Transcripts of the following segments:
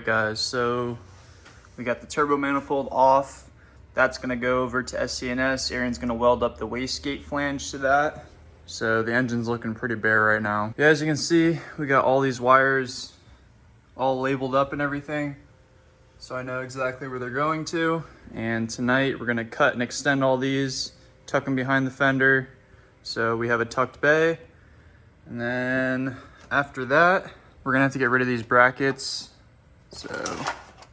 Alright guys, so we got the turbo manifold off. That's gonna go over to SC&S. Aaron's gonna weld up the wastegate flange to that. So the engine's looking pretty bare right now. Yeah, as you can see, we got all these wires all labeled up and everything. So I know exactly where they're going to. And tonight we're gonna cut and extend all these, tuck them behind the fender. So we have a tucked bay. And then after that, we're gonna have to get rid of these brackets. So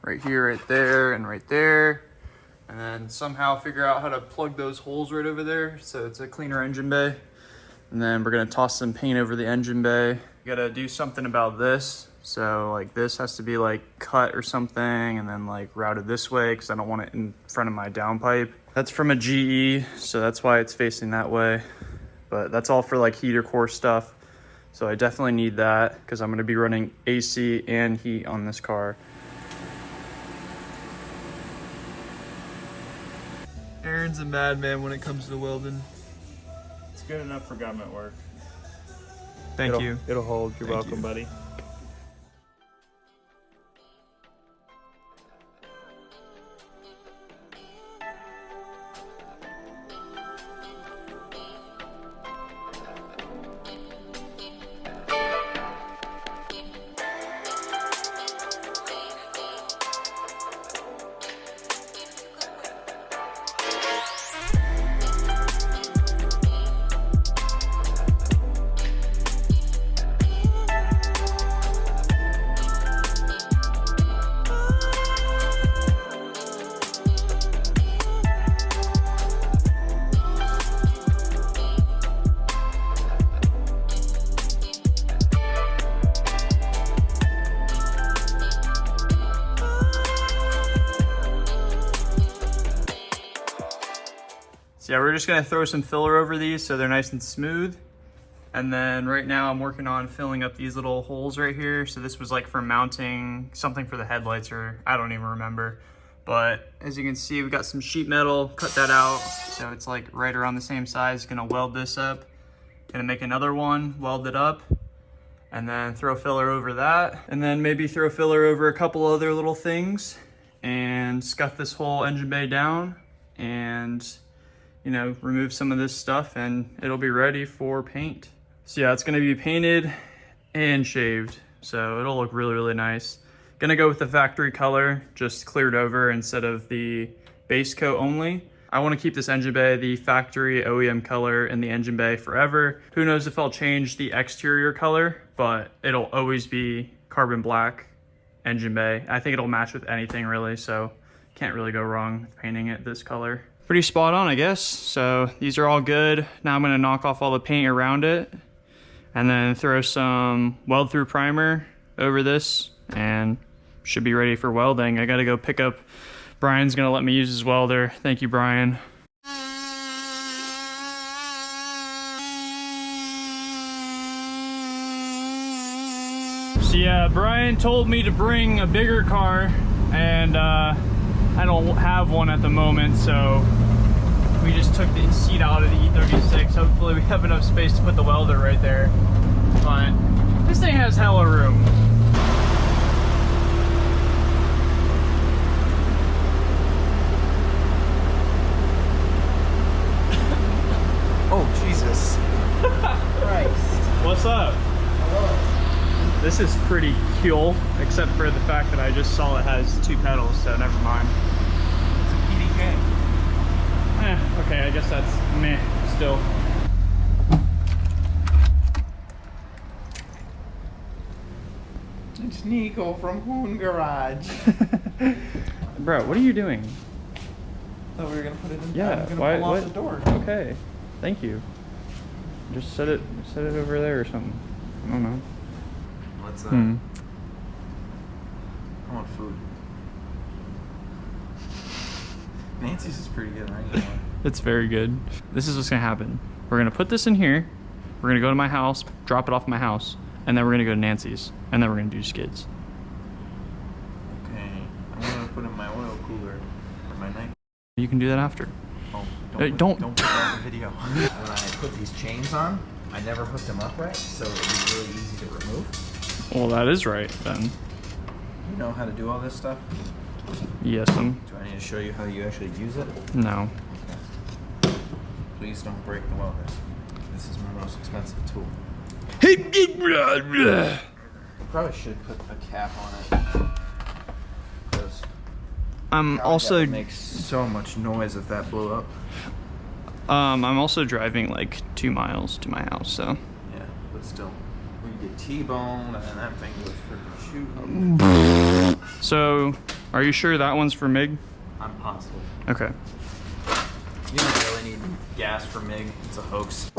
right here, right there, and right there. And then somehow figure out how to plug those holes right over there so it's a cleaner engine bay. And then we're gonna toss some paint over the engine bay. Gotta do something about this. So like this has to be like cut or something and then like routed this way because I don't want it in front of my downpipe. That's from a GE, so that's why it's facing that way. But that's all for like heater core stuff. So I definitely need that because I'm gonna be running AC and heat on this car. Aaron's a madman when it comes to welding. It's good enough for government work. Thank you. It'll hold. You're Thank welcome, you. buddy. So yeah, we're just gonna throw some filler over these so they're nice and smooth. And then right now I'm working on filling up these little holes right here. So this was like for mounting something for the headlights, or I don't even remember. But as you can see, we got some sheet metal, cut that out. So it's like right around the same size. Gonna weld this up, gonna make another one, weld it up, and then throw filler over that. And then maybe throw filler over a couple other little things and scuff this whole engine bay down and, you know, remove some of this stuff and it'll be ready for paint. So yeah, it's gonna be painted and shaved. So it'll look really, really nice. Gonna go with the factory color, just cleared over instead of the base coat only. I wanna keep this engine bay the factory OEM color in the engine bay forever. Who knows if I'll change the exterior color, but it'll always be carbon black engine bay. I think it'll match with anything really, so can't really go wrong with painting it this color. Pretty spot on, I guess. So these are all good. Now I'm gonna knock off all the paint around it and then throw some weld through primer over this and should be ready for welding. I gotta go pick up, Brian's gonna let me use his welder. Thank you, Brian. So yeah, Brian told me to bring a bigger car and I don't have one at the moment, so we just took the seat out of the E46. Hopefully we have enough space to put the welder right there. But this thing has hella room. Oh, Jesus. Christ. What's up? Hello. This is pretty cool, except for the fact that I just saw it has 2 pedals, so never mind. It's a PDK. Okay, I guess that's meh still. It's Nico from Hoon Garage. Bro, what are you doing? Thought we were gonna put it in. Yeah, I'm gonna why? pull off What? the door. Okay, thank you. Just set it over there or something. I don't know. What's Hmm. I want food. Nancy's is pretty good right now. It's very good. This is what's gonna happen. We're gonna put this in here. We're gonna go to my house, drop it off at my house, and then we're gonna go to Nancy's, and then we're gonna do skids. Okay. I'm gonna put in my oil cooler for my night. You can do that after. Oh, Don't. put that in the video. When I put these chains on, I never hooked them up right, so it was really easy to remove. Well, that is right then. You know how to do all this stuff? Yes, Do I need to show you how you actually use it? no. Please don't break the welder. This is my most expensive tool. Probably should put a cap on it. Because I'm also makes so much noise if that blew up. I'm also driving like 2 miles to my house, so. Yeah, but still. We get T-boned and that thing goes freaking shooting. So, are you sure that one's for MIG? I'm positive. Okay. You don't really need gas for MIG. It's a hoax.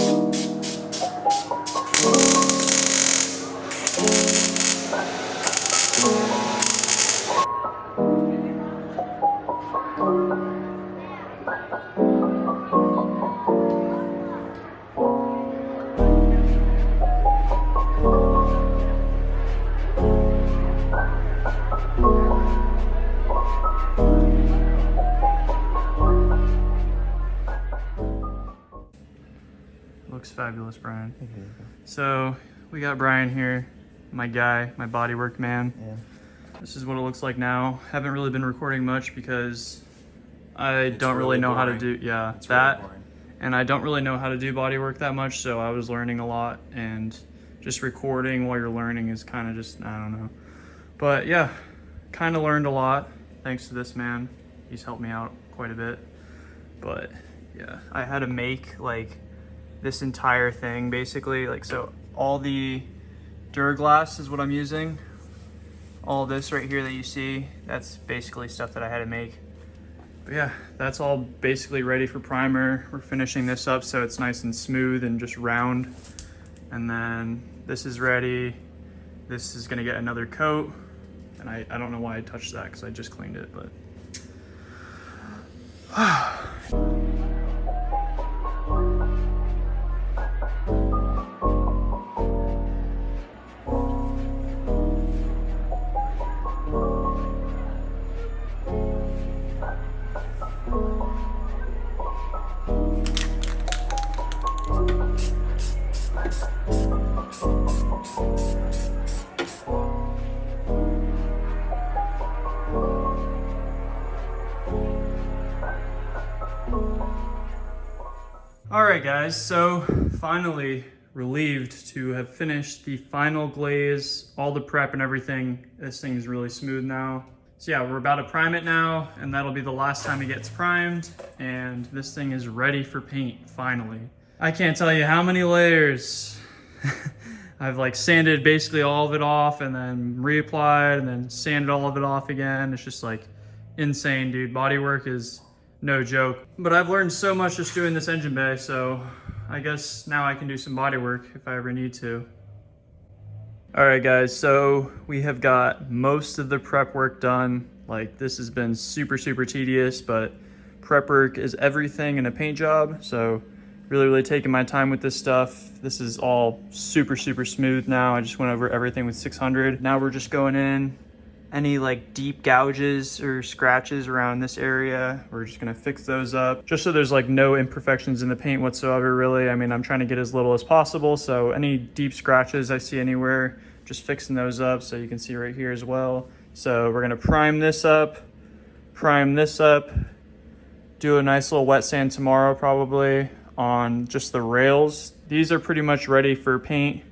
Looks fabulous, Brian. So, we got Brian here, my guy, my bodywork man. Yeah. This is what it looks like now. Haven't really been recording much because I don't really really know how to boring. do, yeah, It's that. really boring. And I don't really know how to do bodywork that much, so I was learning a lot, and just recording while you're learning is kind of just, I don't know. But yeah, kind of learned a lot thanks to this man. He's helped me out quite a bit. But yeah, I had to make like this entire thing basically, like, so all the Duraglass is what I'm using. All this right here that you see, that's basically stuff that I had to make. But yeah, that's all basically ready for primer. We're finishing this up so it's nice and smooth and just round. And then this is ready. This is gonna get another coat. And I don't know why I touched that because I just cleaned it, but. All right, guys, so finally relieved to have finished the final glaze, all the prep and everything. This thing is really smooth now. So yeah, we're about to prime it now, and that'll be the last time it gets primed, and this thing is ready for paint, finally. I can't tell you how many layers. I've like sanded basically all of it off and then reapplied and then sanded all of it off again. It's just like insane, dude. Bodywork is no joke. But I've learned so much just doing this engine bay, so I guess now I can do some body work if I ever need to. All right, guys, so we have got most of the prep work done. Like, this has been super, super tedious, but prep work is everything in a paint job. So really taking my time with this stuff. This is all super, super smooth now. I just went over everything with 600. Now we're just going in. Any like deep gouges or scratches around this area, we're just gonna fix those up just so there's like no imperfections in the paint whatsoever, really. I mean, I'm trying to get as little as possible, so any deep scratches I see anywhere, just fixing those up. So you can see right here as well. So we're gonna prime this up, do a nice little wet sand tomorrow probably on just the rails. These are pretty much ready for paint,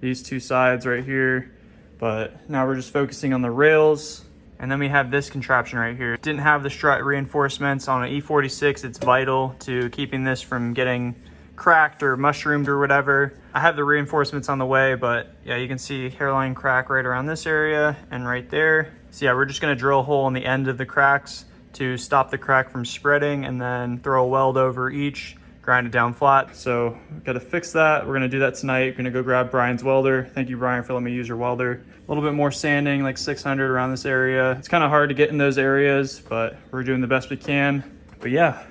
these two sides right here. But now we're just focusing on the rails. And then we have this contraption right here. Didn't have the strut reinforcements on an E46. It's vital to keeping this from getting cracked or mushroomed or whatever. I have the reinforcements on the way, but yeah, you can see hairline crack right around this area and right there. So yeah, we're just gonna drill a hole in the end of the cracks to stop the crack from spreading, and then throw a weld over each, grind it down flat. So we've got to fix that. We're gonna do that tonight. We're gonna go grab Brian's welder. Thank you, Brian, for letting me use your welder. A little bit more sanding, like 600 around this area. It's kind of hard to get in those areas, but we're doing the best we can. But yeah,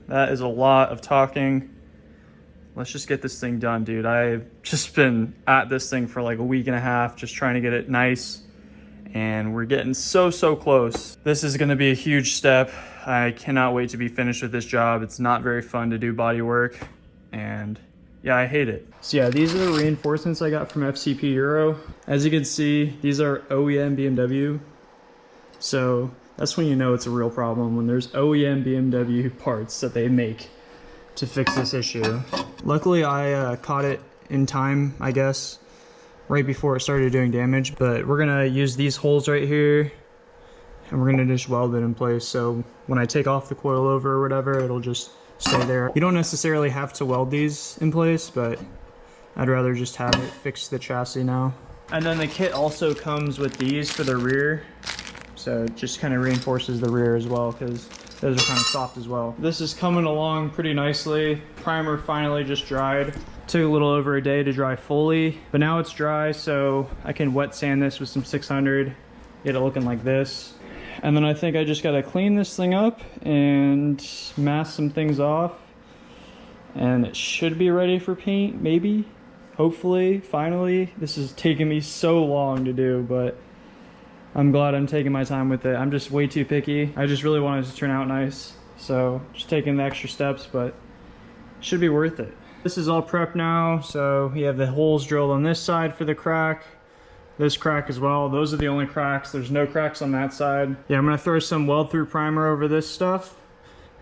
that is a lot of talking. Let's just get this thing done, dude. I've just been at this thing for like a week and a half, just trying to get it nice. And we're getting so close. This is gonna be a huge step. I cannot wait to be finished with this job. It's not very fun to do body work, and yeah, I hate it. So yeah, these are the reinforcements I got from FCP Euro. As you can see, these are OEM BMW So that's when you know it's a real problem, when there's OEM BMW parts that they make to fix this issue. Luckily I caught it in time, I guess, right before it started doing damage. But we're gonna use these holes right here and we're gonna just weld it in place. So when I take off the coilover or whatever, it'll just stay there. You don't necessarily have to weld these in place, but I'd rather just have it fix the chassis now. And then the kit also comes with these for the rear. So it just kind of reinforces the rear as well, because those are kind of soft as well. This is coming along pretty nicely. Primer finally just dried. Took a little over a day to dry fully, but now it's dry, so I can wet sand this with some 600, get it looking like this. And then I think I just gotta clean this thing up and mask some things off. And it should be ready for paint, maybe. Hopefully, finally. This is taking me so long to do, but I'm glad I'm taking my time with it. I'm just way too picky. I just really wanted to turn out nice. So just taking the extra steps, but should be worth it. This is all prepped now. So you have the holes drilled on this side for the crack, this crack as well. Those are the only cracks. There's no cracks on that side. Yeah, I'm gonna throw some weld through primer over this stuff.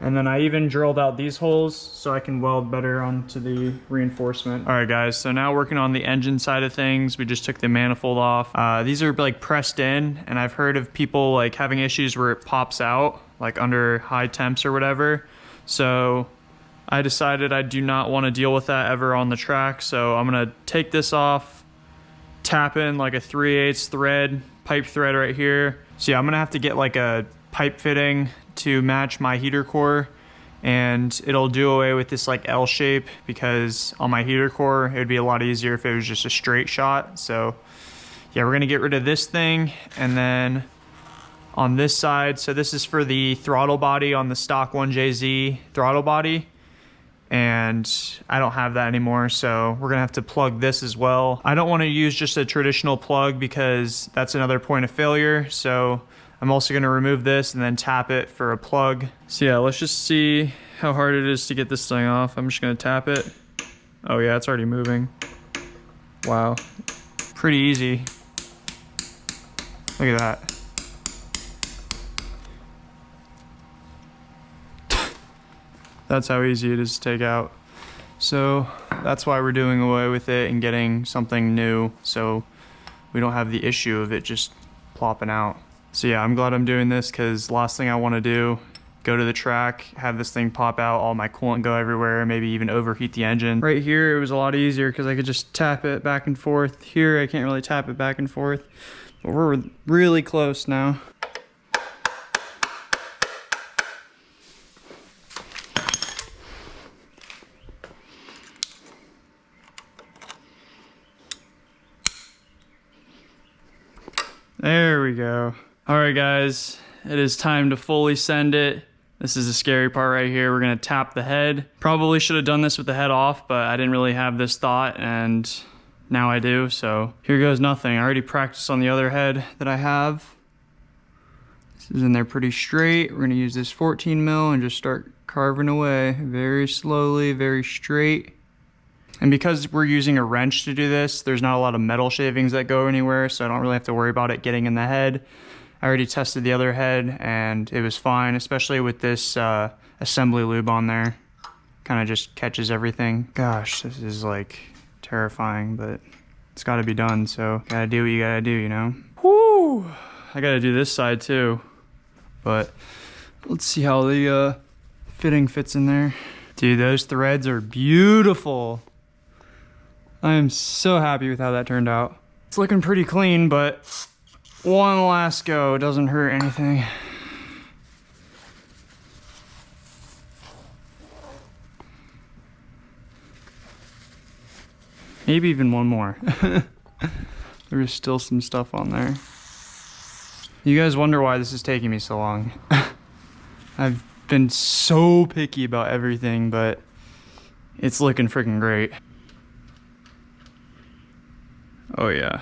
And then I even drilled out these holes so I can weld better onto the reinforcement. All right guys, so now working on the engine side of things. We just took the manifold off. These are like pressed in, and I've heard of people like having issues where it pops out, like under high temps or whatever. So I decided I do not want to deal with that ever on the track. So I'm gonna take this off, tap in like a 3/8 thread, pipe thread right here. So yeah, I'm gonna have to get like a pipe fitting to match my heater core, and it'll do away with this like L shape, because on my heater core it would be a lot easier if it was just a straight shot. So yeah, we're gonna get rid of this thing. And then on this side, so this is for the throttle body on the stock 1JZ throttle body, and I don't have that anymore, so we're gonna have to plug this as well. I don't want to use just a traditional plug because that's another point of failure, so I'm also gonna remove this and then tap it for a plug. So yeah, let's just see how hard it is to get this thing off. I'm just gonna tap it. Oh yeah, it's already moving. Wow, pretty easy. Look at that. That's how easy it is to take out. So that's why we're doing away with it and getting something new, so we don't have the issue of it just plopping out. So yeah, I'm glad I'm doing this, because last thing I want to do, go to the track, have this thing pop out, all my coolant go everywhere, maybe even overheat the engine. Right here, it was a lot easier because I could just tap it back and forth. Here, I can't really tap it back and forth, but we're really close now. There we go. All right guys, it is time to fully send it. This is the scary part right here. We're gonna tap the head. Probably should have done this with the head off, but I didn't really have this thought, and now I do, so here goes nothing. I already practiced on the other head that I have. This is in there pretty straight. We're gonna use this 14 mil and just start carving away very slowly, very straight. And because we're using a wrench to do this, there's not a lot of metal shavings that go anywhere, so I don't really have to worry about it getting in the head. I already tested the other head and it was fine, especially with this assembly lube on there. Kind of just catches everything. Gosh, this is like terrifying, but it's gotta be done, so gotta do what you gotta do, you know? Woo! I gotta do this side too, but let's see how the fitting fits in there. Dude, those threads are beautiful. I am so happy with how that turned out. It's looking pretty clean, but one last go doesn't hurt anything. Maybe even one more. There's still some stuff on there. You guys wonder why this is taking me so long. I've been so picky about everything, but it's looking freaking great. Oh yeah.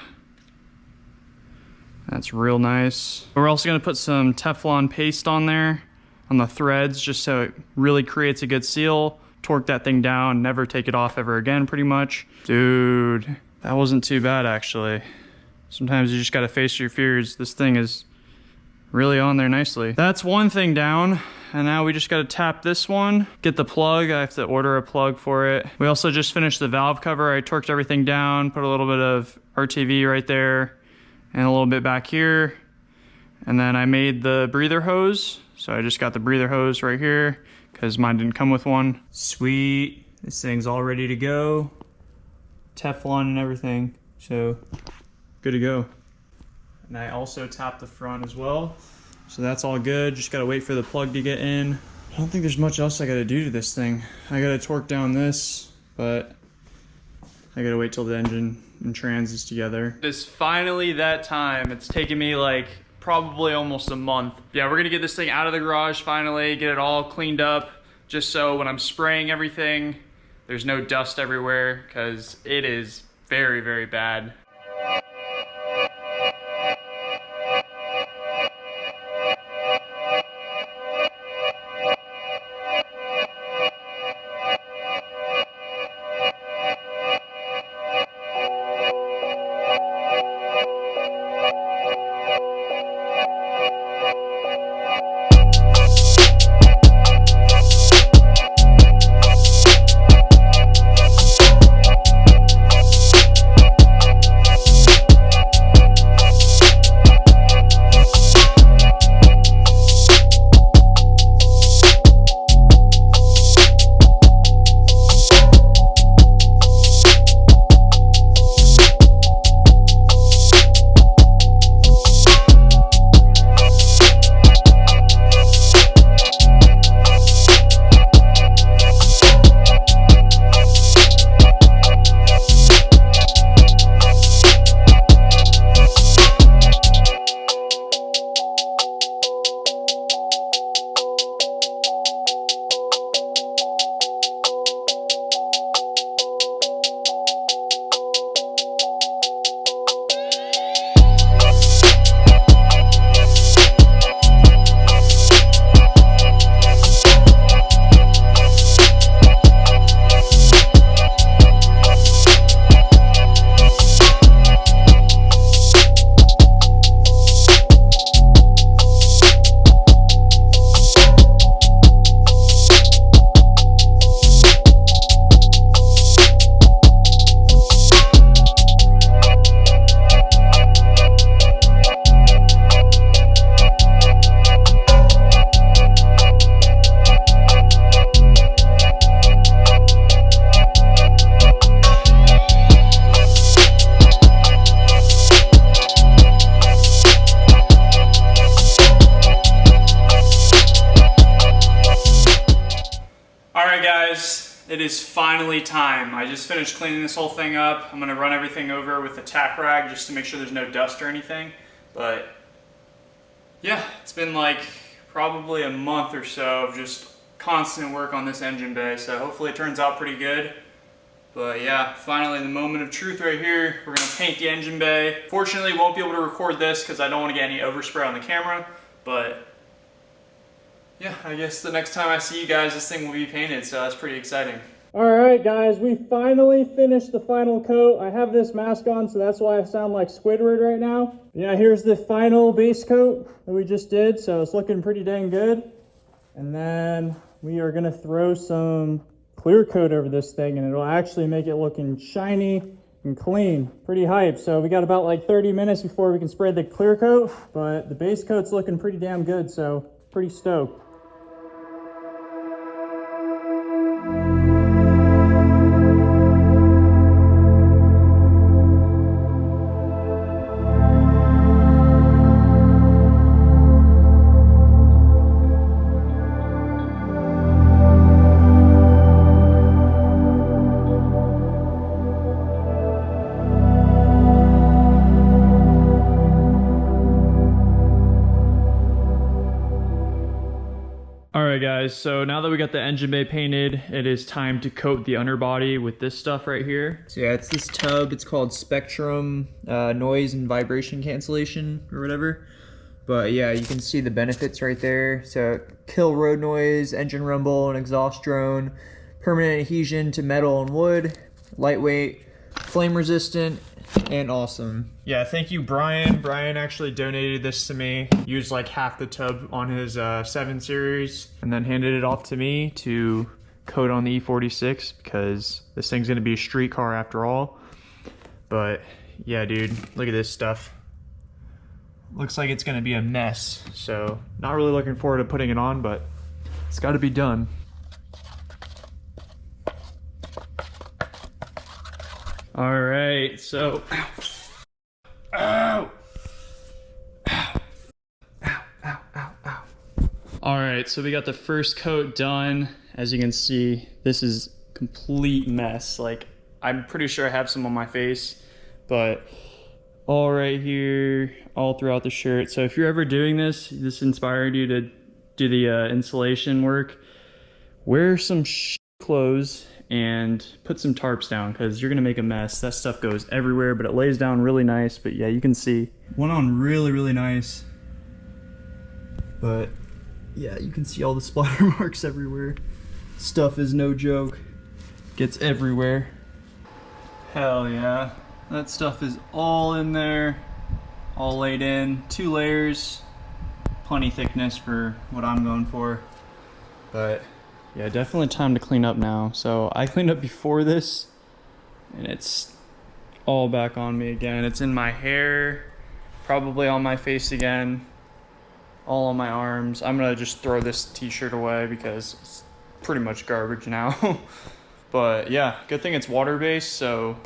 That's real nice. We're also gonna put some Teflon paste on there, on the threads, just so it really creates a good seal. Torque that thing down, never take it off ever again, pretty much. Dude, that wasn't too bad actually. Sometimes you just gotta face your fears. This thing is really on there nicely. That's one thing down. And now we just got to tap this one, get the plug. I have to order a plug for it. We also just finished the valve cover. I torqued everything down, put a little bit of RTV right there and a little bit back here. And then I made the breather hose. So I just got the breather hose right here because mine didn't come with one. Sweet, this thing's all ready to go. Teflon and everything, so good to go. And I also tapped the front as well. So that's all good, just gotta wait for the plug to get in. I don't think there's much else I gotta do to this thing. I gotta torque down this, but I gotta wait till the engine and trans is together. It's finally that time. It's taken me like probably almost a month. Yeah, we're gonna get this thing out of the garage finally, get it all cleaned up, just so when I'm spraying everything, there's no dust everywhere, because it is very, very bad. It is finally time. I just finished cleaning this whole thing up. I'm gonna run everything over with a tack rag just to make sure there's no dust or anything. But yeah, it's been like probably a month or so of just constant work on this engine bay. So hopefully it turns out pretty good. But yeah, finally the moment of truth right here. We're gonna paint the engine bay. Fortunately, won't be able to record this because I don't want to get any overspray on the camera. But yeah, I guess the next time I see you guys, this thing will be painted, so that's pretty exciting. All right, guys, we finally finished the final coat. I have this mask on, so that's why I sound like Squidward right now. Yeah, here's the final base coat that we just did, so it's looking pretty dang good. And then we are gonna throw some clear coat over this thing, and it'll actually make it looking shiny and clean. Pretty hype. So we got about like 30 minutes before we can spray the clear coat, but the base coat's looking pretty damn good, so pretty stoked. Alright guys, so now that we got the engine bay painted, it is time to coat the underbody with this stuff right here. So yeah, it's this tub, it's called Spectrum Noise and Vibration Cancellation or whatever. But yeah, you can see the benefits right there. So kill road noise, engine rumble, and exhaust drone, permanent adhesion to metal and wood, lightweight, flame resistant, and awesome. Yeah, thank you, Brian. Brian actually donated this to me. Used like half the tub on his 7 Series and then handed it off to me to coat on the E46 because this thing's gonna be a street car after all. But yeah, dude, look at this stuff. Looks like it's gonna be a mess. So not really looking forward to putting it on, but it's gotta be done. All right, so, ow, ow, ow, ow, ow, ow. All right, so we got the first coat done. As you can see, this is complete mess. Like, I'm pretty sure I have some on my face, but all right here, all throughout the shirt. So if you're ever doing this inspired you to do the insulation work, wear some clothes and put some tarps down because you're gonna make a mess. That stuff goes everywhere, but it lays down really nice. But yeah, you can see went on really nice, but yeah, you can see all the splatter marks everywhere. Stuff is no joke, gets everywhere. Hell yeah, that stuff is all in there, all laid in, 2 layers, plenty thickness for what I'm going for. But yeah, definitely time to clean up now. So I cleaned up before this and it's all back on me again. It's in my hair, probably on my face again, all on my arms. I'm gonna just throw this t-shirt away because it's pretty much garbage now. But yeah, good thing it's water-based, so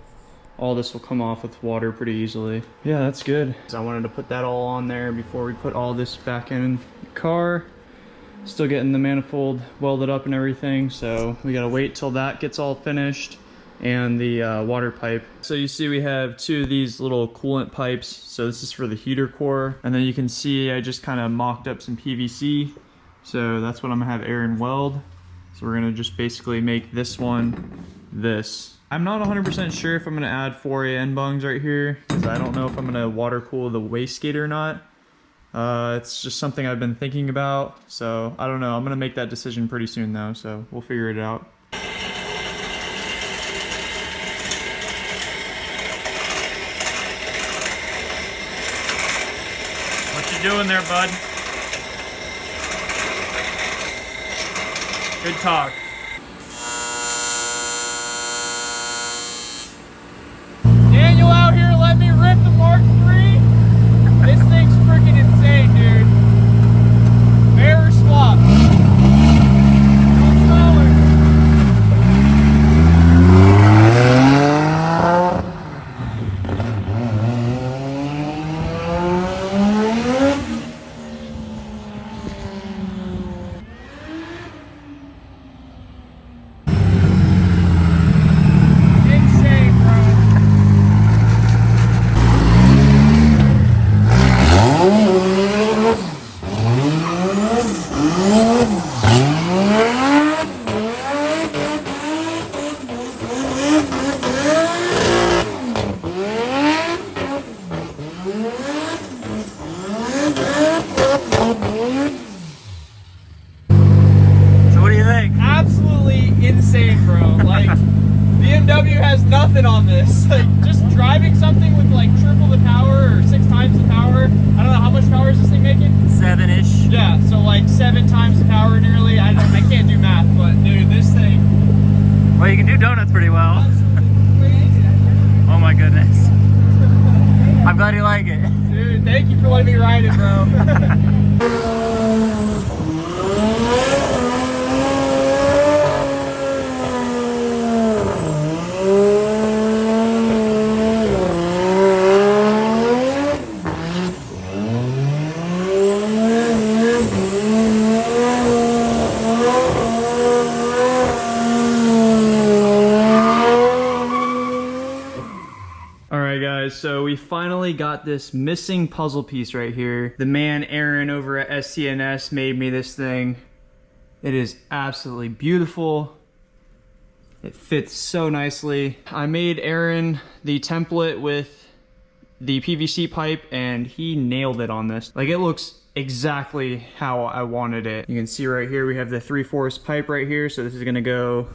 all this will come off with water pretty easily. Yeah, that's good. I wanted to put that all on there before we put all this back in the car. Still getting the manifold welded up and everything, so we gotta wait till that gets all finished, and the water pipe. So you see we have 2 of these little coolant pipes. So this is for the heater core, and then you can see I just kind of mocked up some PVC, so that's what I'm gonna have Aaron weld. So we're gonna just basically make this one this. I'm not 100% sure if I'm gonna add 4A end bungs right here because I don't know if I'm gonna water cool the wastegate or not. It's just something I've been thinking about, so I don't know. I'm gonna make that decision pretty soon though, so we'll figure it out. What you doing there, bud? Good talk. Daniel out here let me rip the Mark III. This thing's freaking insane, dude. Mirror swap. Insane, bro. So what do you think? Absolutely insane, bro. Like, BMW has nothing on this. Like, just driving something with like triple the power or 6 times the power. I don't know, how much power is this thing making? 7-ish. Yeah, so like 7 times the power nearly. I can't do math, but dude, this thing. Well, you can do donuts pretty well. Oh my goodness. I'm glad you like it. Dude, thank you for letting me ride it, bro. Alright guys, so we finally got this missing puzzle piece right here. The man Aaron over at STNS made me this thing. It is absolutely beautiful. It fits so nicely. I made Aaron the template with the PVC pipe and he nailed it on this. Like, it looks exactly how I wanted it. You can see right here we have the 3/4 pipe right here, so this is gonna go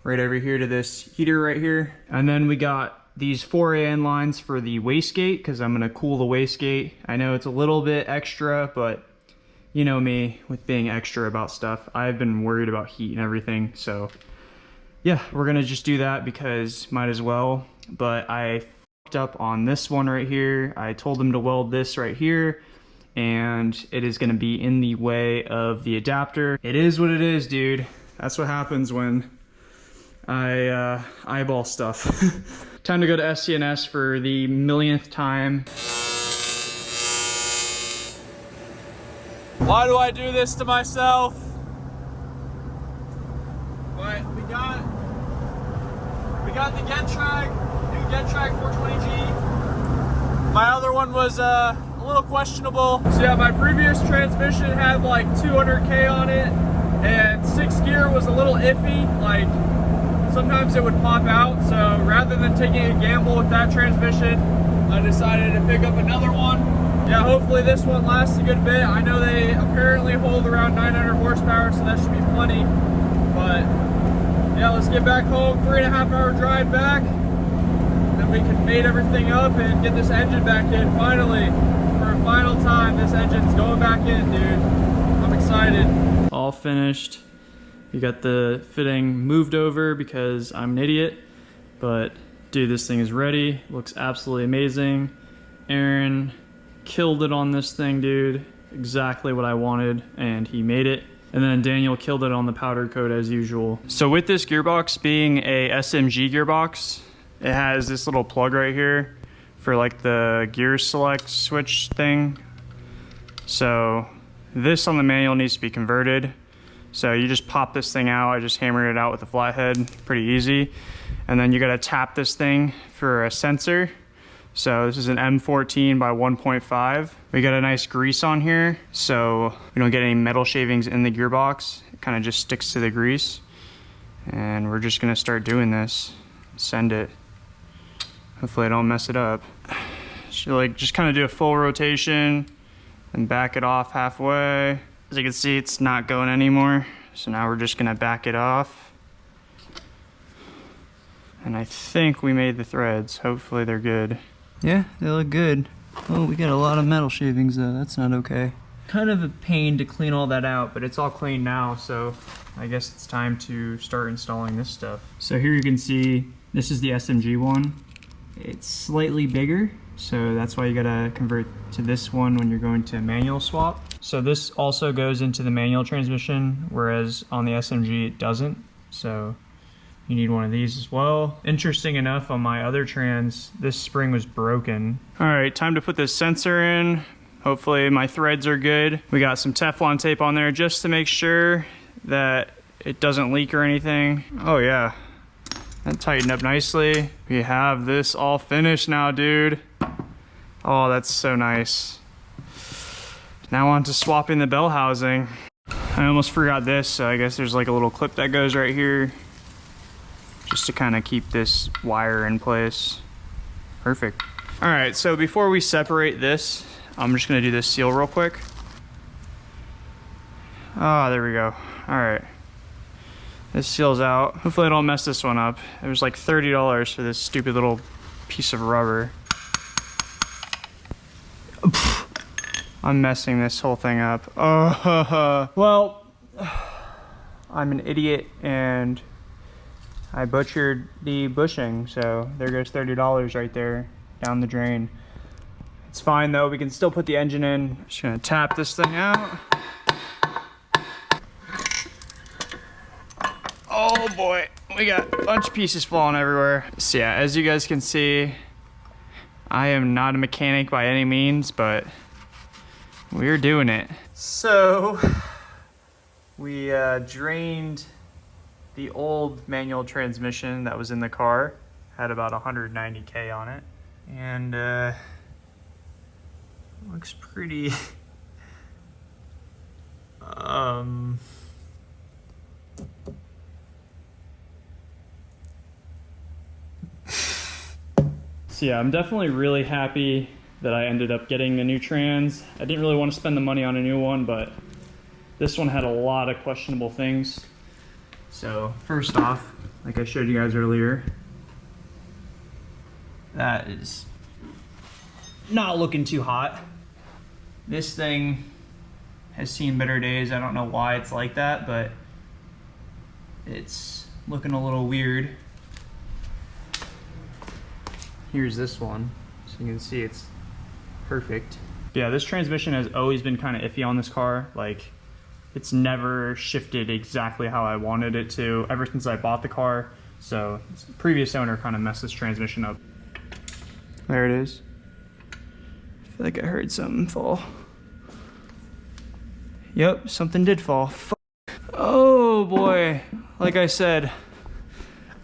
right over here to this heater right here. And then we got these 4AN lines for the wastegate because I'm gonna cool the wastegate. I know it's a little bit extra, but you know me with being extra about stuff. I've been worried about heat and everything, so yeah, we're gonna just do that because might as well. But I fucked up on this one right here. I told them to weld this right here, and it is gonna be in the way of the adapter. It is what it is, dude. That's what happens when I eyeball stuff. Time to go to SCNS for the millionth time. Why do I do this to myself? But we got the Gentrack, new Gentrack 420G. My other one was a little questionable. So yeah, my previous transmission had like 200K on it, and 6th gear was a little iffy. Like sometimes it would pop out. So rather than taking a gamble with that transmission, I decided to pick up another one. Yeah, hopefully this one lasts a good bit. I know they apparently hold around 900 horsepower, so that should be plenty. But yeah, let's get back home, 3.5-hour drive back. Then we can mate everything up and get this engine back in finally. For a final time, this engine's going back in, dude. I'm excited. All finished. You got the fitting moved over because I'm an idiot. But dude, this thing is ready. Looks absolutely amazing. Aaron killed it on this thing, dude. Exactly what I wanted, and he made it. And then Daniel killed it on the powder coat as usual. So with this gearbox being a SMG gearbox, it has this little plug right here for like the gear select switch thing. So this on the manual needs to be converted. So you just pop this thing out. I just hammered it out with a flathead, pretty easy. And then you gotta tap this thing for a sensor. So this is an M14 by 1.5. We got a nice grease on here, so we don't get any metal shavings in the gearbox. It kind of just sticks to the grease. And we're just gonna start doing this. Send it. Hopefully I don't mess it up. So like just kind of do a full rotation and back it off halfway. As you can see, it's not going anymore. So now we're just gonna back it off. And I think we made the threads. Hopefully they're good. Yeah, they look good. Oh, we got a lot of metal shavings though. That's not okay. Kind of a pain to clean all that out, but it's all clean now, so I guess it's time to start installing this stuff. So here you can see, this is the SMG one. It's slightly bigger, so that's why you gotta convert to this one when you're going to manual swap. So this also goes into the manual transmission, whereas on the SMG it doesn't. So you need one of these as well. Interesting enough, on my other trans, this spring was broken. All right, time to put this sensor in. Hopefully my threads are good. We got some Teflon tape on there just to make sure that it doesn't leak or anything. Oh yeah, that tightened up nicely. We have this all finished now, dude. Oh, that's so nice. Now on to swapping the bell housing. I almost forgot this, so I guess there's like a little clip that goes right here, just to kind of keep this wire in place. Perfect. All right, so before we separate this, I'm just gonna do this seal real quick. Ah, there we go. All right. This seals out. Hopefully I don't mess this one up. It was like $30 for this stupid little piece of rubber. I'm messing this whole thing up. Oh, well, I'm an idiot and I butchered the bushing, so there goes $30 right there down the drain. It's fine though, we can still put the engine in. Just gonna tap this thing out. Oh boy, we got a bunch of pieces falling everywhere. So yeah, as you guys can see, I am not a mechanic by any means, but we're doing it. So we drained the old manual transmission that was in the car. Had about 190K on it, and looks pretty So yeah, I'm definitely really happy that I ended up getting a new trans. I didn't really want to spend the money on a new one, but this one had a lot of questionable things. So first off, like I showed you guys earlier, That is not looking too hot. This thing has seen better days. I don't know why it's like that, but it's looking a little weird. Here's this one, so you can see it's perfect. Yeah, this transmission has always been kind of iffy on this car. Like, it's never shifted exactly how I wanted it to ever since I bought the car. So the previous owner kind of messed this transmission up. There it is. I feel like I heard something fall. Yep, something did fall. Oh boy, like I said,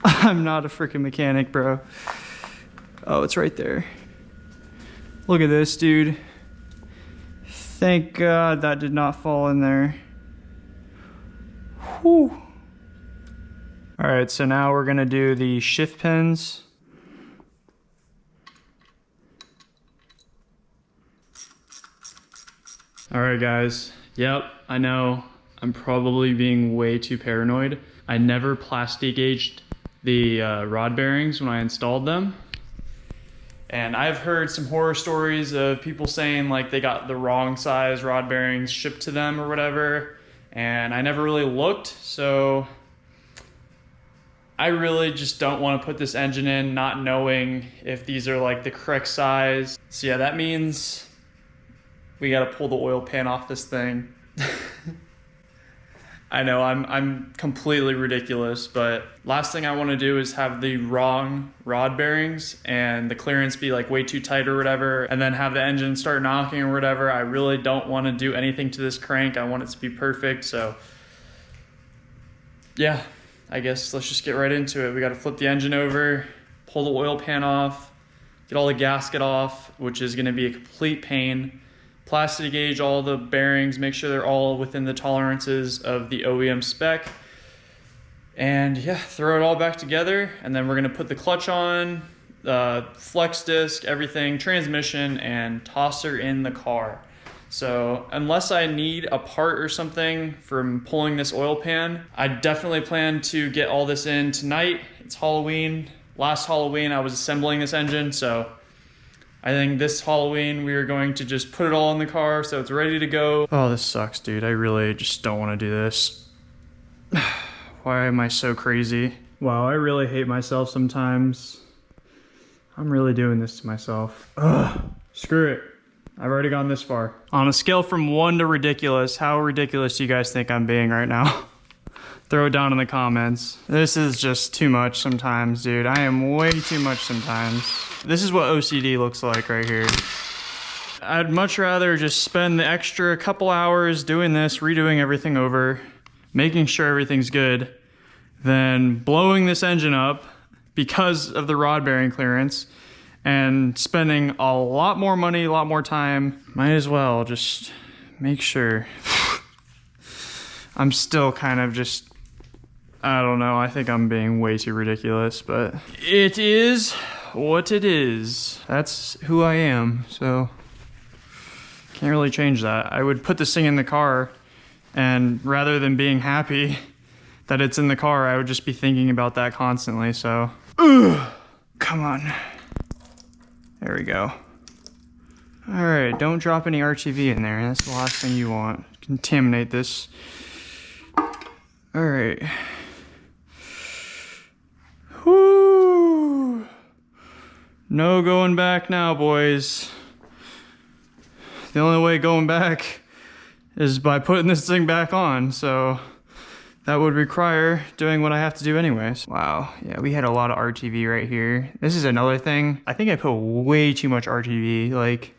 I'm not a freaking mechanic, bro. Oh, it's right there. Look at this, dude. Thank God that did not fall in there. Whew. All right, so now we're gonna do the shift pins. All right, guys. Yep, I know I'm probably being way too paranoid. I never plastic gauged the rod bearings when I installed them. And I've heard some horror stories of people saying like they got the wrong size rod bearings shipped to them or whatever. And I never really looked, so I really just don't want to put this engine in not knowing if these are like the correct size. So yeah, that means we got to pull the oil pan off this thing. I know I'm completely ridiculous, but last thing I want to do is have the wrong rod bearings and the clearance be like way too tight or whatever, and then have the engine start knocking or whatever. I really don't want to do anything to this crank. I want it to be perfect. So yeah, I guess let's just get right into it. We got to flip the engine over, pull the oil pan off, get all the gasket off, which is going to be a complete pain. Plastic gauge all the bearings, make sure they're all within the tolerances of the OEM spec. And yeah, throw it all back together, and then we're gonna put the clutch on, flex disc, everything, transmission, and toss her in the car. So unless I need a part or something from pulling this oil pan, I definitely plan to get all this in tonight. It's Halloween. Last Halloween I was assembling this engine, so I think this Halloween we are going to just put it all in the car so it's ready to go. Oh, this sucks, dude. I really just don't want to do this. Why am I so crazy? Wow, I really hate myself sometimes. I'm really doing this to myself. Ugh, screw it. I've already gone this far. On a scale from 1 to ridiculous, how ridiculous do you guys think I'm being right now? Throw it down in the comments. This is just too much sometimes, dude. I am way too much sometimes. This is what OCD looks like right here. I'd much rather just spend the extra couple hours doing this, redoing everything over, making sure everything's good, than blowing this engine up because of the rod bearing clearance and spending a lot more money, a lot more time. Might as well just make sure. I'm still kind of just, I don't know, I think I'm being way too ridiculous, but it is what it is. That's who I am, so can't really change that. I would put this thing in the car, and rather than being happy that it's in the car, I would just be thinking about that constantly, so. Ugh, come on. There we go. All right, don't drop any RTV in there. That's the last thing you want. Contaminate this. All right. Whoo! No going back now, boys. The only way going back is by putting this thing back on, so that would require doing what I have to do anyways. Wow, yeah, we had a lot of RTV right here. This is another thing. I think I put way too much RTV. Like,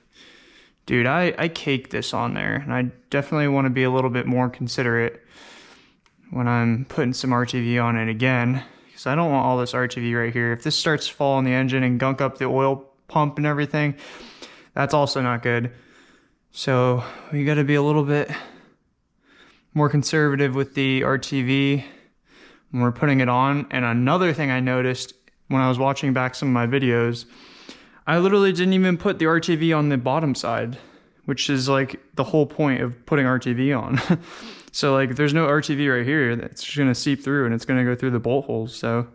dude, I caked this on there, and I definitely want to be a little bit more considerate when I'm putting some RTV on it again, because I don't want all this RTV right here. If this starts to fall on the engine and gunk up the oil pump and everything, that's also not good. So we got to be a little bit more conservative with the RTV when we're putting it on. And another thing I noticed when I was watching back some of my videos, I literally didn't even put the RTV on the bottom side, which is like the whole point of putting RTV on. So like there's no RTV right here that's just gonna seep through, and it's gonna go through the bolt holes. So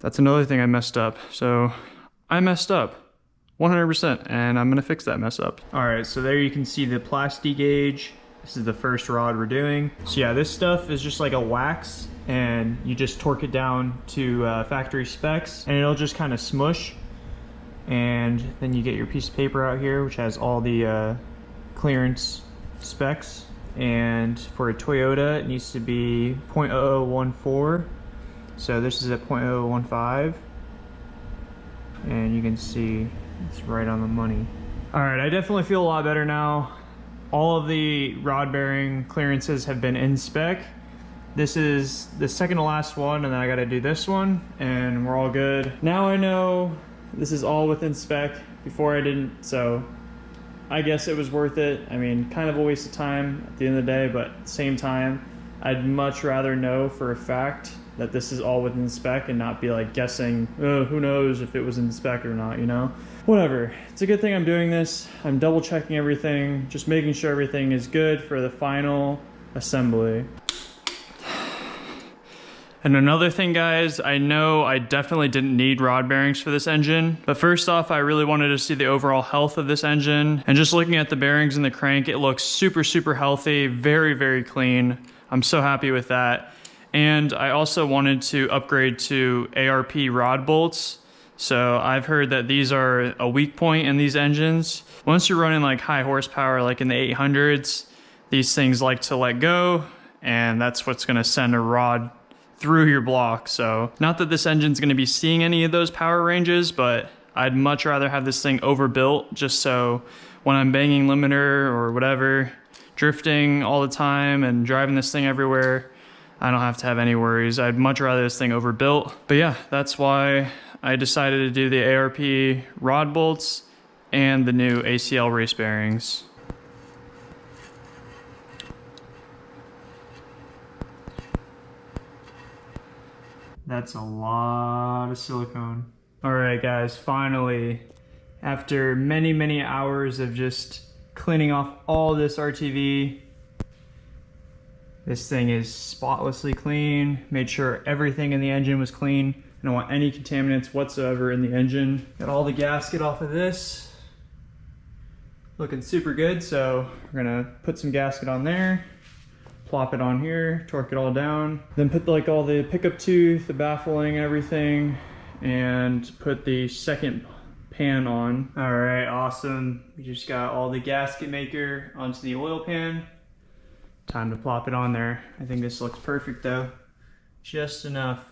that's another thing I messed up. So I messed up 100%, and I'm gonna fix that mess up. All right, so there you can see the plasti gauge. This is the first rod we're doing. So yeah, this stuff is just like a wax, and you just torque it down to factory specs, and it'll just kind of smush. And then you get your piece of paper out here, which has all the clearance specs. And for a Toyota, it needs to be 0.0014. So this is at 0.0015. And you can see it's right on the money. All right, I definitely feel a lot better now. All of the rod bearing clearances have been in spec. This is the second to last one, and then I gotta do this one, and we're all good. Now I know this is all within spec. Before I didn't, so I guess it was worth it. I mean, kind of a waste of time at the end of the day, but at the same time, I'd much rather know for a fact that this is all within spec and not be like guessing, oh, who knows if it was in spec or not, you know? Whatever. It's a good thing I'm doing this. I'm double checking everything, just making sure everything is good for the final assembly. And another thing, guys, I know I definitely didn't need rod bearings for this engine, but first off, I really wanted to see the overall health of this engine. And just looking at the bearings and the crank, it looks super, super healthy, very, very clean. I'm so happy with that. And I also wanted to upgrade to ARP rod bolts. So I've heard that these are a weak point in these engines. Once you're running like high horsepower, like in the 800s, these things like to let go, and that's what's gonna send a rod through your block. So not that this engine's gonna be seeing any of those power ranges, but I'd much rather have this thing overbuilt, just so when I'm banging limiter or whatever, drifting all the time and driving this thing everywhere, I don't have to have any worries. I'd much rather this thing overbuilt. But yeah, that's why I decided to do the ARP rod bolts and the new ACL race bearings. That's a lot of silicone. All right, guys, finally, after many, many hours of just cleaning off all this RTV, this thing is spotlessly clean. Made sure everything in the engine was clean. I don't want any contaminants whatsoever in the engine. Got all the gasket off of this. Looking super good, so we're gonna put some gasket on there, plop it on here, torque it all down, then put like all the pickup tooth, the baffling, everything, and put the second pan on. All right, awesome. We just got all the gasket maker onto the oil pan. Time to plop it on there. I think this looks perfect though. Just enough.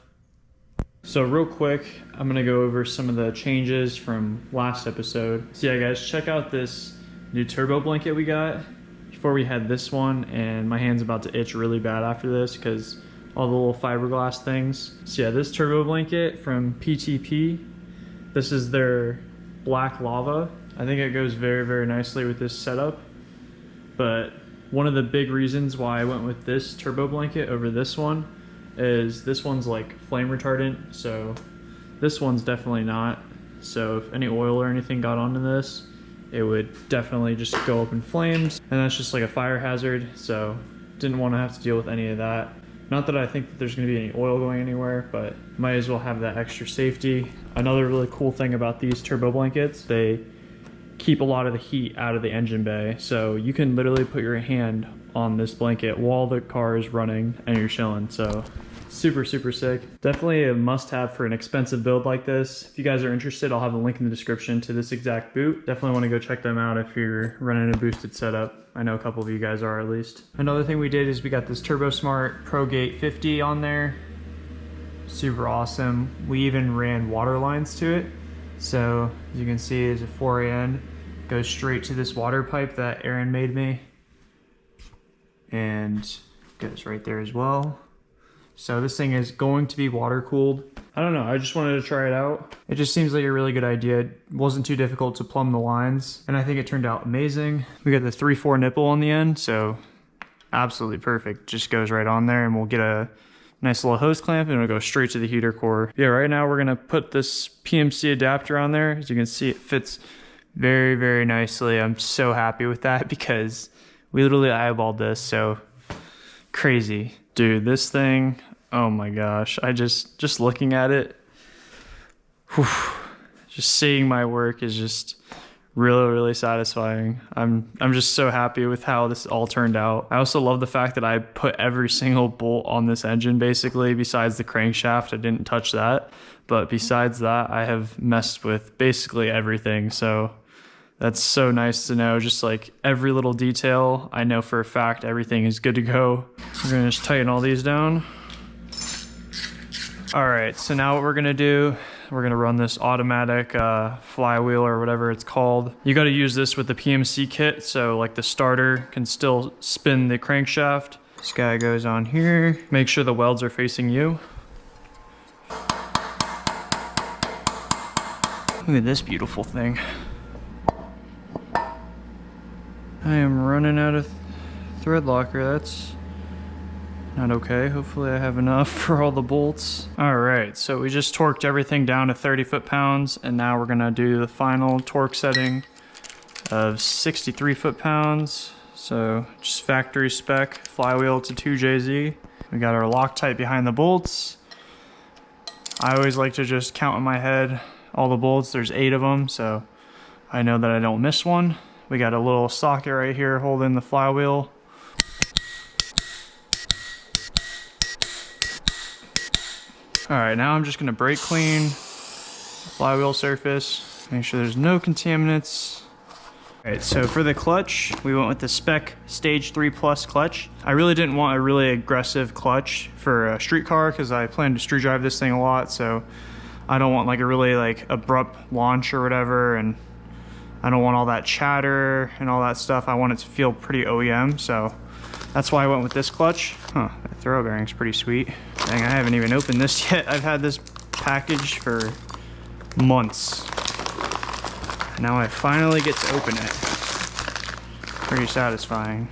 So real quick, I'm gonna go over some of the changes from last episode. So yeah guys, check out this new turbo blanket we got. Before we had this one, and my hand's about to itch really bad after this because all the little fiberglass things. So yeah, this turbo blanket from PTP, this is their black lava. I think it goes very, very nicely with this setup. But one of the big reasons why I went with this turbo blanket over this one is this one's like flame retardant, so this one's definitely not. So if any oil or anything got onto this, it would definitely just go up in flames, and that's just like a fire hazard, so didn't want to have to deal with any of that. Not that I think that there's going to be any oil going anywhere, but might as well have that extra safety. Another really cool thing about these turbo blankets, they keep a lot of the heat out of the engine bay, so you can literally put your hand on this blanket while the car is running and you're chilling. So super, super sick. Definitely a must-have for an expensive build like this. If you guys are interested, I'll have a link in the description to this exact boot. Definitely want to go check them out if you're running a boosted setup. I know a couple of you guys are at least. Another thing we did is we got this Turbo Smart Pro Gate 50 on there. Super awesome. We even ran water lines to it. So as you can see, there's a 4AN. Goes straight to this water pipe that Aaron made me. And goes right there as well. So this thing is going to be water cooled. I don't know, I just wanted to try it out. It just seems like a really good idea. It wasn't too difficult to plumb the lines, and I think it turned out amazing. We got the 3/4 nipple on the end, so absolutely perfect. Just goes right on there, and we'll get a nice little hose clamp and it'll go straight to the heater core. Yeah, right now we're gonna put this PMC adapter on there. As you can see, it fits very, very nicely. I'm so happy with that because we literally eyeballed this, so crazy. Dude, this thing, oh my gosh, I just looking at it, whew, just seeing my work is just really, really satisfying. I'm just so happy with how this all turned out. I also love the fact that I put every single bolt on this engine basically, besides the crankshaft. I didn't touch that, but besides that, I have messed with basically everything. So that's so nice to know. Just like every little detail, I know for a fact everything is good to go. We're gonna just tighten all these down. All right, so now what we're gonna do, we're gonna run this automatic flywheel or whatever it's called. You gotta use this with the PMC kit, so like the starter can still spin the crankshaft. This guy goes on here. Make sure the welds are facing you. Look at this beautiful thing. I am running out of thread locker. That's not okay. Hopefully I have enough for all the bolts. All right, so we just torqued everything down to 30 foot-pounds, and now we're gonna do the final torque setting of 63 foot-pounds. So just factory spec, flywheel to 2JZ. We got our Loctite behind the bolts. I always like to just count in my head all the bolts. There's 8 of them, so I know that I don't miss one. We got a little socket right here holding the flywheel. All right, now I'm just gonna brake clean the flywheel surface, make sure there's no contaminants. All right, so for the clutch, we went with the spec Stage 3 Plus clutch. I really didn't want a really aggressive clutch for a street car because I plan to street drive this thing a lot, so I don't want like a really like abrupt launch or whatever, and I don't want all that chatter and all that stuff. I want it to feel pretty OEM, so that's why I went with this clutch. Huh, that throw bearing's pretty sweet. Dang, I haven't even opened this yet. I've had this package for months. Now I finally get to open it. Pretty satisfying.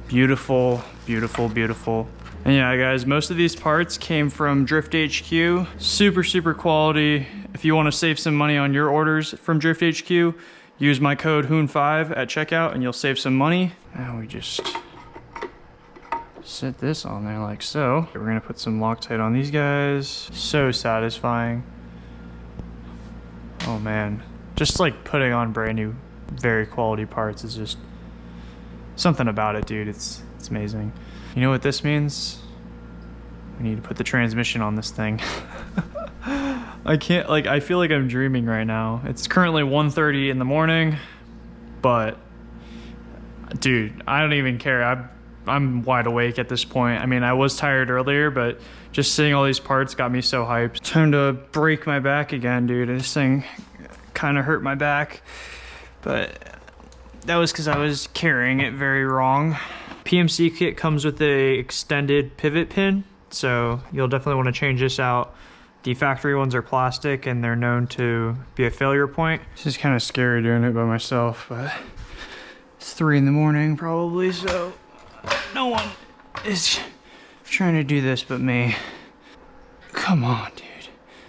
Beautiful, beautiful, beautiful. And yeah, guys, most of these parts came from Drift HQ. Super, super quality. If you want to save some money on your orders from Drift HQ, use my code Hoon5 at checkout and you'll save some money. Now we just set this on there like so. We're gonna put some Loctite on these guys. So satisfying. Oh man, just like putting on brand new, very quality parts is just something about it, dude. It's amazing. You know what this means? We need to put the transmission on this thing. I can't, like, I feel like I'm dreaming right now. It's currently 1:30 in the morning, but dude, I don't even care. I'm wide awake at this point. I mean, I was tired earlier, but just seeing all these parts got me so hyped. Time to break my back again, dude. This thing kind of hurt my back, but that was because I was carrying it very wrong. PMC kit comes with a extended pivot pin, so you'll definitely want to change this out. The factory ones are plastic and they're known to be a failure point. This is kind of scary doing it by myself, but it's 3 in the morning probably, so no one is trying to do this but me. Come on, dude.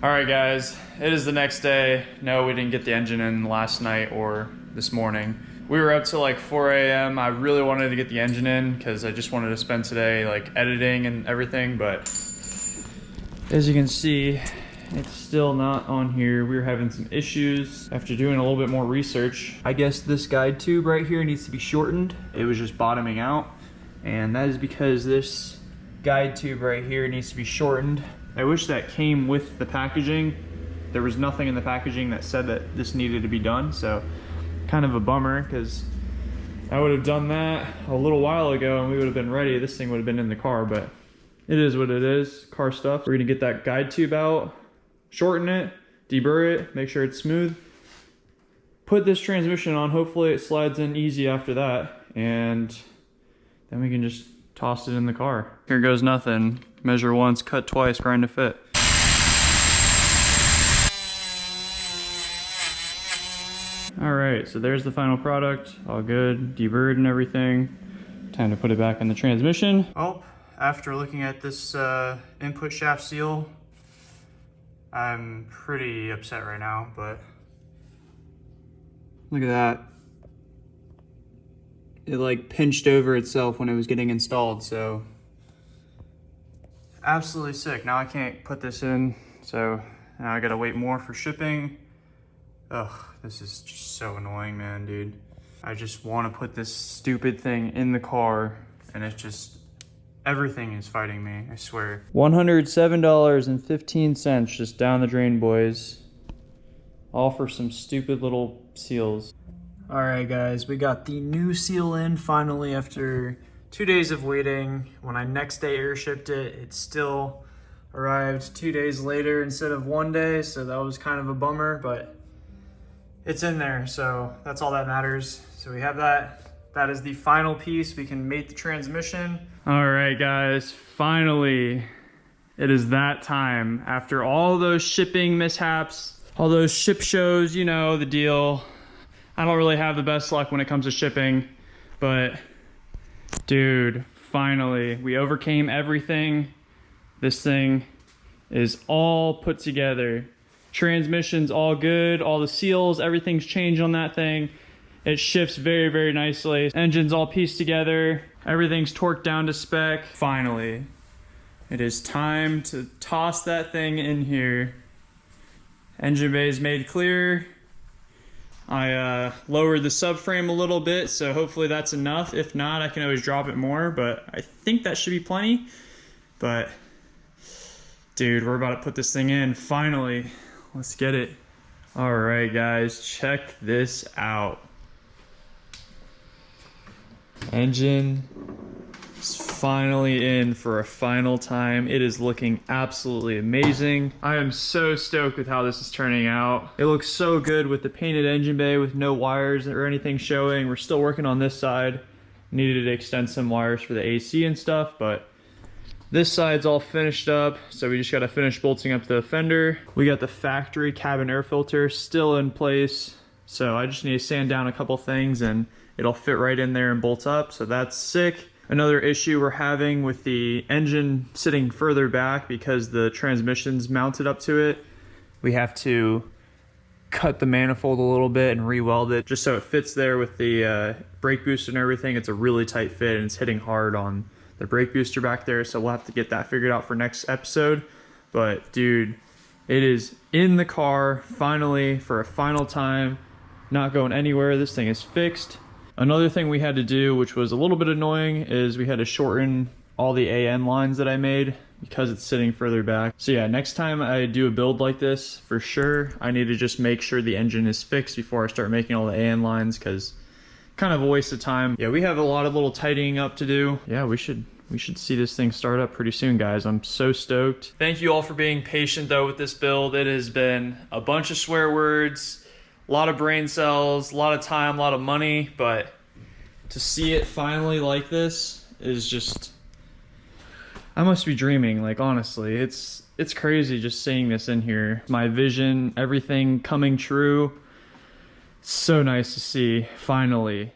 All right, guys, it is the next day. No, we didn't get the engine in last night or this morning. We were up till like 4 a.m. I really wanted to get the engine in because I just wanted to spend today like editing and everything, but as you can see, it's still not on here. We were having some issues. After doing a little bit more research, I guess this guide tube right here needs to be shortened. It was just bottoming out, and that is because this guide tube right here needs to be shortened. I wish that came with the packaging. There was nothing in the packaging that said that this needed to be done, so kind of a bummer because I would have done that a little while ago and we would have been ready. This thing would have been in the car, but it is what it is, car stuff. We're gonna get that guide tube out, shorten it, deburr it, make sure it's smooth. Put this transmission on, hopefully it slides in easy after that, and then we can just toss it in the car. Here goes nothing. Measure once, cut twice, grind to fit. All right, so there's the final product. All good, deburred and everything. Time to put it back in the transmission. Oh, after looking at this input shaft seal, I'm pretty upset right now, but look at that. It like pinched over itself when it was getting installed, so absolutely sick. Now I can't put this in, so now I gotta wait more for shipping. Ugh, this is just so annoying, man, dude. I just want to put this stupid thing in the car, and it's just, everything is fighting me, I swear. $107.15 just down the drain, boys. All for some stupid little seals. All right, guys, we got the new seal in finally after 2 days of waiting. When I next day airshipped it, it still arrived 2 days later instead of 1 day, so that was kind of a bummer, but it's in there, so that's all that matters. So we have that. That is the final piece. We can mate the transmission. All right, guys, finally, it is that time. After all those shipping mishaps, all those ship shows, you know, the deal. I don't really have the best luck when it comes to shipping, but dude, finally, we overcame everything. This thing is all put together. Transmission's all good, all the seals, everything's changed on that thing. It shifts very, very nicely. Engine's all pieced together. Everything's torqued down to spec. Finally, it is time to toss that thing in here. Engine bay is made clear. I lowered the subframe a little bit, so hopefully that's enough. If not, I can always drop it more, but I think that should be plenty. But dude, we're about to put this thing in, finally. Let's get it. All right, guys, check this out. Engine is finally in for a final time. It is looking absolutely amazing. I am so stoked with how this is turning out. It looks so good with the painted engine bay with no wires or anything showing. We're still working on this side. Needed to extend some wires for the AC and stuff, but this side's all finished up, so we just gotta finish bolting up the fender. We got the factory cabin air filter still in place, so I just need to sand down a couple things and it'll fit right in there and bolt up, so that's sick. Another issue we're having with the engine sitting further back because the transmission's mounted up to it, we have to cut the manifold a little bit and re-weld it just so it fits there with the brake booster and everything. It's a really tight fit and it's hitting hard on the brake booster back there, so we'll have to get that figured out for next episode. But dude, it is in the car finally for a final time, not going anywhere. This thing is fixed. Another thing we had to do, which was a little bit annoying, is we had to shorten all the AN lines that I made because it's sitting further back. So yeah, next time I do a build like this, for sure, I need to just make sure the engine is fixed before I start making all the AN lines, because kind of a waste of time. Yeah, we have a lot of little tightening up to do. Yeah, we should see this thing start up pretty soon, guys. I'm so stoked. Thank you all for being patient though with this build. It has been a bunch of swear words, a lot of brain cells, a lot of time, a lot of money, but to see it finally like this is just, I must be dreaming, like honestly. It's crazy just seeing this in here. My vision, everything coming true. So nice to see, finally.